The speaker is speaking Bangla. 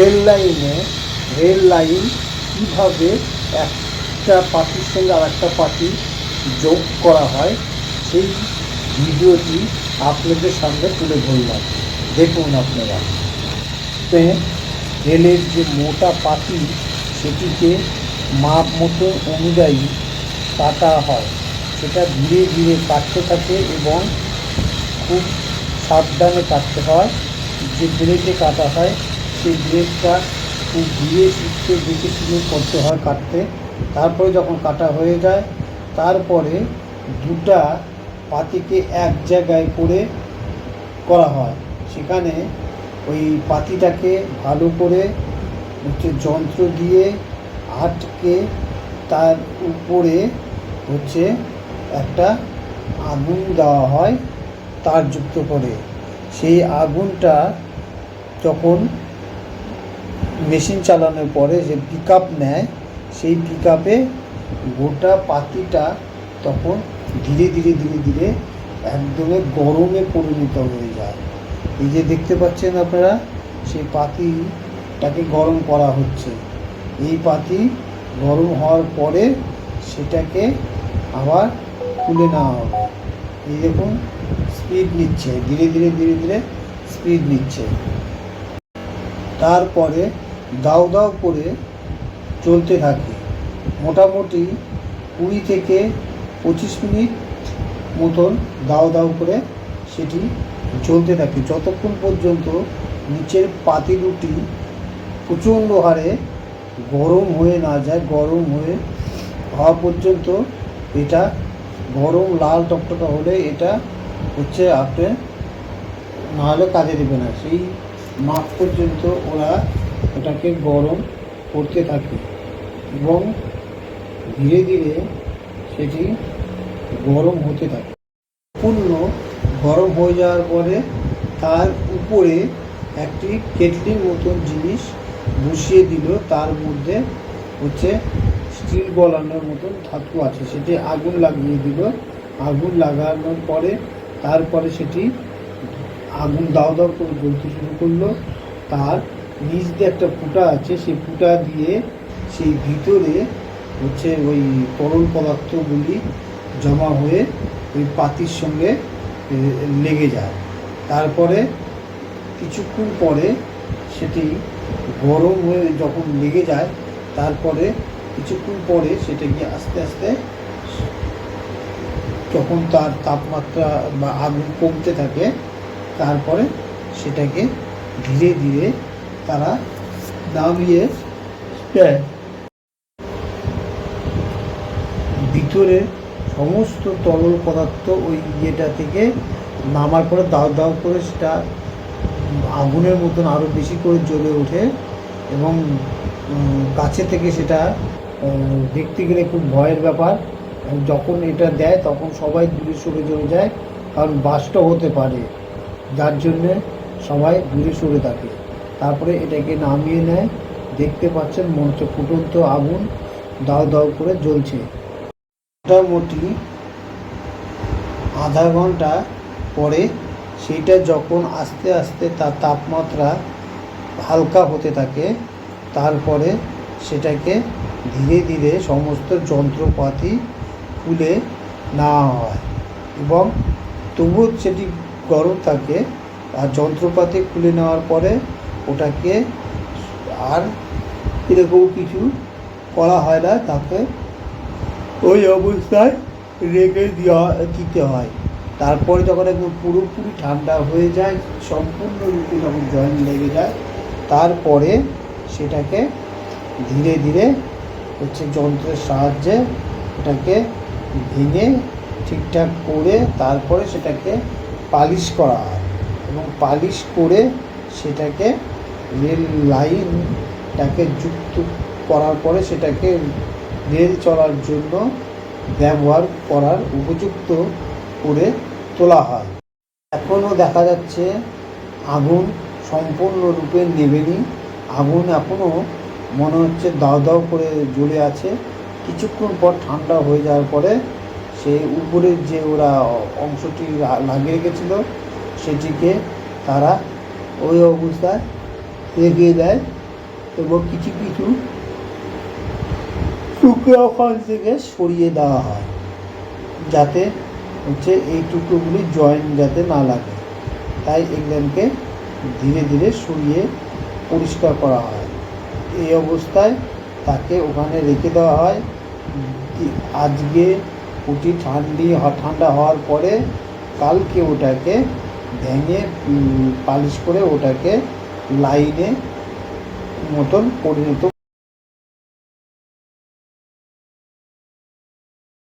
রেল লাইন কীভাবে একটা পার্টির সঙ্গে আর একটা পার্টি যোগ করা হয় সেই ভিডিওটি আপনাদের সামনে তুলে ধরলাম। দেখুন আপনারা, রেলের যে মোটা পাতি সেটিকে মাপ মতো অনুযায়ী কাটা হয়, সেটা ধীরে ধীরে কাটতে থাকে এবং খুব সাবধানে কাটতে হয়। যে ব্লেডে কাটা হয় সেই ব্লেডটা খুব ধীরে সুস্থে দেখে শুনে করতে হয় কাটতে। তারপরে যখন কাটা হয়ে যায় তারপরে দুটা পাতিকে এক জায়গায় করে করা হয়। সেখানে ওই পাতিটাকে ভালো করে যন্ত্র দিয়ে আটকে তার উপরে একটা আগুন দেওয়া হয় তার যুক্ত করে। সেই আগুনটা যখন মেশিন চালানোর পরে যে পিক আপ নেয়, সেই পিক আপে গোটা পাতিটা তখন ধীরে ধীরে ধীরে ধীরে একদমে গরমে পরিণত হয়ে যায়। এই যে দেখতে পাচ্ছেন আপনারা, সেই পাতিটাকে গরম করা হচ্ছে। এই পাতি গরম হওয়ার পরে সেটাকে আবার তুলে নেওয়া হবে। এই দেখুন স্পিড নিচ্ছে, ধীরে ধীরে ধীরে ধীরে স্পিড নিচ্ছে। তারপরে দাউ দাউ করে চলতে থাকে। মোটামুটি 20 থেকে 25 মিনিট মতন দাউ দাউ করে সেটি চলতে থাকে, যতক্ষণ পর্যন্ত নিচের পাতি দুটি প্রচণ্ড হারে গরম হয়ে না যায়। গরম হওয়া পর্যন্ত এটা গরম লাল টকটকা হলে এটা আপনি নাহলে কাজে দেবে না। সেই মাপ পর্যন্ত ওরা ওটাকে গরম করতে থাকে এবং ধীরে ধীরে সেটি গরম হতে থাকে। পূর্ণ গরম হয়ে যাওয়ার পরে তার উপরে একটি কেটলির মতন জিনিস বসিয়ে দিল, তার মধ্যে স্টিল গলানোর মতন ধাতু আছে, সেটি আগুন লাগিয়ে দিল। আগুন লাগানোর পরে তারপরে সেটি আগুন দাও দাও করে জ্বলতে শুরু করলো। তার নিচ দিয়ে একটা ফুটা আছে, সেই ফুটা দিয়ে সেই ভিতরে ওই তরল পদার্থগুলি জমা হয়ে ওই পাতির সঙ্গে লেগে যায়। তারপরে কিছুক্ষণ পরে সেটি গরম হয়ে যখন লেগে যায়, তারপরে কিছুক্ষণ পরে সেটাকে আস্তে আস্তে যখন তার তাপমাত্রা বা আগুন কমতে থাকে, তারপরে সেটাকে ধীরে ধীরে তারা নামিয়ে দেয়। ভিতরে সমস্ত তরল পদার্থ ওই ইয়েটা থেকে নামার পরে দাও দাও করে সেটা আগুনের মতন আরও বেশি করে জ্বলে ওঠে এবং কাছে থেকে সেটা দেখতে গেলে খুব ভয়ের ব্যাপার। যখন এটা দেয় তখন সবাই দূরে সরে চলে যায়, কারণ বাস্ট হতে পারে, যার জন্যে সবাই দূরে সরে থাকে। তারপরে এটাকে নামিয়ে নেয়। দেখতে পাচ্ছেন মঞ্চ ফুটন্ত আগুন দাও দাও করে জ্বলছে। মোটামুটি আধা ঘন্টা পরে সেইটা যখন আস্তে আস্তে তার তাপমাত্রা হালকা হতে থাকে, তারপরে সেটাকে ধীরে ধীরে সমস্ত যন্ত্রপাতি খুলে নেওয়া হয় এবং তবুও সেটি গরম থাকে। আর যন্ত্রপাতি খুলে নেওয়ার পরে ওটাকে আর এরকম কিছু করা হয় না, তাকে ওই অবস্থায় রেখে দিতে হয়। তারপরে যখন একদম পুরোপুরি ঠান্ডা হয়ে যায়, সম্পূর্ণরূপে যখন জয়েন লেগে যায়, তারপরে সেটাকে ধীরে ধীরে যন্ত্রের সাহায্যে ওটাকে ভেঙে ঠিকঠাক করে তারপরে সেটাকে পালিশ করা হয় এবং পালিশ করে সেটাকে রেল লাইনটাকে যুক্ত করার পরে সেটাকে রেল চলার জন্য ব্যবহার করার উপযুক্ত করে তোলা হয়। এখনও দেখা যাচ্ছে আগুন সম্পূর্ণরূপে নেভেনি। আগুন এখনও মনে হচ্ছে দাও দাও করে জ্বলে আছে। কিছুক্ষণ পর ঠান্ডা হয়ে যাওয়ার পরে সেই উপরের যে ওরা অংশটি লাগিয়ে রেখেছিল সেটিকে তারা ওই অবস্থায় রেখে দেয় এবং কিছু কিছু টুকরো ওখান থেকে সরিয়ে দেওয়া হয়, যাতে হচ্ছে এই টুকরোগুলি জয়েন্ট যাতে না লাগে, তাই এগুলোকে ধীরে ধীরে সরিয়ে পরিষ্কার করা হয়। এই অবস্থায় তাকে ওখানে রেখে দেওয়া হয়। আজকে পুঁটি ঠান্ডা হওয়ার পরে কালকে ওটাকে ভেঙে পালিশ করে ওটাকে লাইনে মতন পরিণত